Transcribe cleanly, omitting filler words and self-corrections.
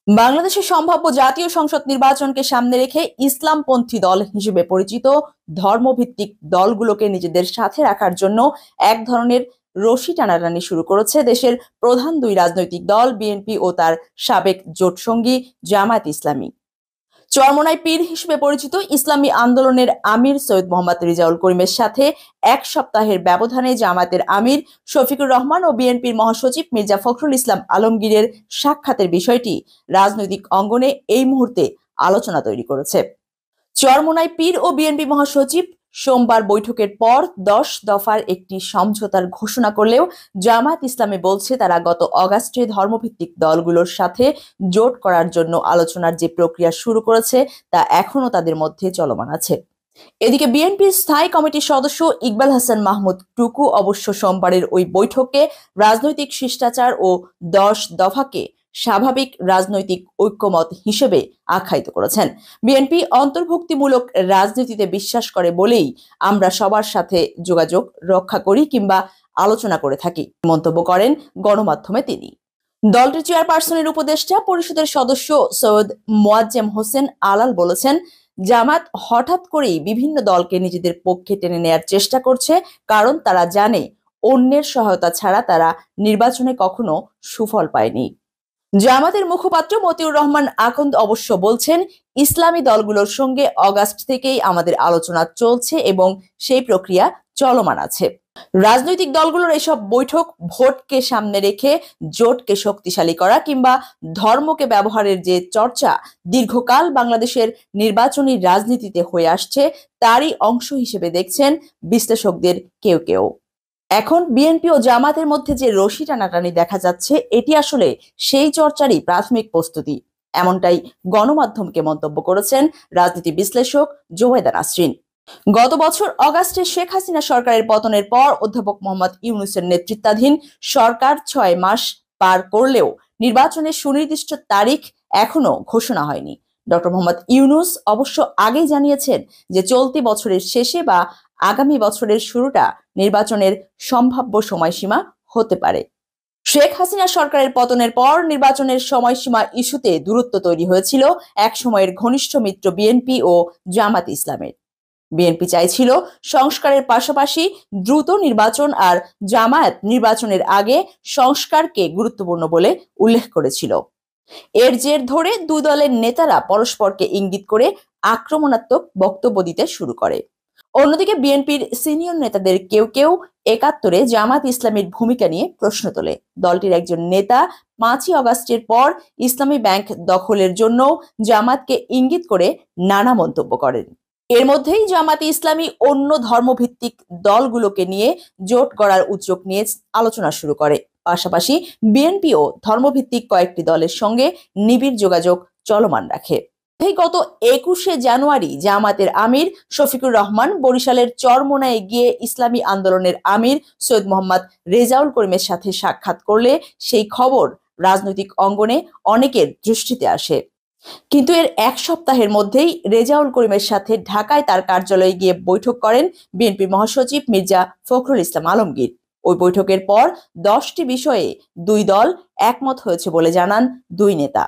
বাংলাদেশের সম্ভাব্য জাতীয় সংসদ নির্বাচনকে সামনে রেখে ইসলামপন্থী দল হিসেবে পরিচিত ধর্মভিত্তিক দলগুলোকে নিজেদের সাথে রাখার জন্য এক ধরনের রশি টানাটানি শুরু করেছে দেশের প্রধান দুই রাজনৈতিক দল বিএনপি ও তার সাবেক জোটসঙ্গী জামায়াত ইসলামী। চরমোনাই পীর হিসেবে পরিচিত ইসলামী আন্দোলনের আমির সৈয়দ মোহাম্মদ রেজাউল করিমের সাথে এক সপ্তাহের ব্যবধানে জামায়াতের আমির শফিকুর রহমান ও বিএনপির মহাসচিব মির্জা ফখরুল ইসলাম আলমগীরের সাক্ষাতের বিষয়টি রাজনৈতিক অঙ্গনে এই মুহূর্তে আলোচনা তৈরি করেছে। চরমোনাই পীর ও বিএনপি মহাসচিব সোমবার বৈঠকের পর 10 দফার একটি সমঝোতার ঘোষণা করলেও জামায়াত ইসলামী বলছে তারা গত অগাস্টে ধর্মভিত্তিক দলগুলোর সাথে জোট করার জন্য আলোচনার যে প্রক্রিয়া শুরু করেছে তা এখনো তাদের মধ্যে চলমান আছে। এদিকে বিএনপির স্থায়ী কমিটির সদস্য ইকবাল হাসান মাহমুদ টুকু অবশ্য সোমবারের ওই বৈঠকে রাজনৈতিক শিষ্টাচার ও 10 দফাকে স্বাভাবিক রাজনৈতিক ঐক্যমত হিসেবে আখ্যায়িত করেছেন। বিএনপি অন্তর্ভুক্তিমূলক রাজনীতিতে বিশ্বাস করে বলেই আমরা সবার সাথে যোগাযোগ রক্ষা করি কিংবা আলোচনা করে থাকি মন্তব্য করেন গণমাধ্যমে তিনি। দলটির চেয়ারপারসনের উপদেষ্টা পরিষদের সদস্য সৈয়দ মোয়াজ্জেম হোসেন আলাল বলেছেন, জামাত হঠাৎ করেই বিভিন্ন দলকে নিজেদের পক্ষে টেনে নেয়ার চেষ্টা করছে, কারণ তারা জানে অন্যের সহায়তা ছাড়া তারা নির্বাচনে কখনো সুফল পায়নি। জামাতের মুখপাত্র মতিউর রহমান আকন্দ অবশ্য বলছেন, ইসলামী দলগুলোর সঙ্গে অগাস্ট থেকেই আমাদের আলোচনা চলছে এবং সেই প্রক্রিয়া চলমান আছে। রাজনৈতিক দলগুলোর এসব বৈঠক ভোটকে সামনে রেখে জোটকে শক্তিশালী করা কিংবা ধর্মকে ব্যবহারের যে চর্চা দীর্ঘকাল বাংলাদেশের নির্বাচনী রাজনীতিতে হয়ে আসছে তারই অংশ হিসেবে দেখছেন বিশ্লেষকদের কেউ কেউ। এখন বিএনপি ও জামাতের মধ্যে যে রশি টানাটানি দেখা যাচ্ছে এটি আসলে সেই চর্চারই প্রাথমিক প্রস্তুতি, এমনটাই গণমাধ্যমকে মন্তব্য করেছেন রাজনীতি বিশ্লেষক জোবেদা নাসরিন। গত বছর অগাস্টে শেখ হাসিনা সরকারের পতনের পর অধ্যাপক মোহাম্মদ ইউনূসের নেতৃত্বাধীন সরকার 6 মাস পার করলেও নির্বাচনের সুনির্দিষ্ট তারিখ এখনো ঘোষণা হয়নি। ডক্টর মোহাম্মদ ইউনূস অবশ্য আগেই জানিয়েছেন যে চলতি বছরের শেষে বা আগামী বছরের শুরুটা নির্বাচনের সম্ভাব্য সময়সীমা হতে পারে। শেখ হাসিনা সরকারের পতনের পর নির্বাচনের সময়সীমা ইস্যুতে দূরত্ব তৈরি হয়েছিল এক সময়ের ঘনিষ্ঠ মিত্র বিএনপি ও জামাত ইসলামের। বিএনপি চাইছিল সংস্কারের পাশাপাশি দ্রুত নির্বাচন আর জামায়াত নির্বাচনের আগে সংস্কারকে গুরুত্বপূর্ণ বলে উল্লেখ করেছিল। এর জের ধরে দুই দলের নেতারা পরস্পরকে ইঙ্গিত করে আক্রমণাত্মক বক্তব্য দিতে শুরু করে। অন্যদিকে বিএনপির সিনিয়র নেতাদের কেউ কেউ 71-এ জামাত ইসলামীর ভূমিকা নিয়ে প্রশ্ন তোলে। দলটির একজন নেতা 5ই অগাস্টের পর ইসলামী ব্যাংক দখলের জন্য জামাতকে ইঙ্গিত করে নানা মন্তব্য করেন। এর মধ্যেই জামাতে ইসলামী অন্য ধর্মভিত্তিক দলগুলোকে নিয়ে জোট গড়ার উদ্যোগ নিয়ে আলোচনা শুরু করে। পাশাপাশি বিএনপিও ধর্মভিত্তিক কয়েকটি দলের সঙ্গে নিবিড় যোগাযোগ চলমান রাখে। গত 21শে জানুয়ারি জামাতের আমির শফিকুর রহমান বরিশালের চরমোনাইয়ে গিয়ে ইসলামী আন্দোলনের আমির সৈয়দ মোহাম্মদ রেজাউল করিমের সাথে সাক্ষাৎ করলে সেই খবর রাজনৈতিক অঙ্গনে অনেকের দৃষ্টিতে আসে। কিন্তু এর এক সপ্তাহের মধ্যেই রেজাউল করিমের সাথে ঢাকায় তার কার্যালয়ে গিয়ে বৈঠক করেন বিএনপি মহাসচিব মির্জা ফখরুল ইসলাম আলমগীর। ওই বৈঠকের পর 10টি বিষয়ে দুই দল একমত হয়েছে বলে জানান দুই নেতা।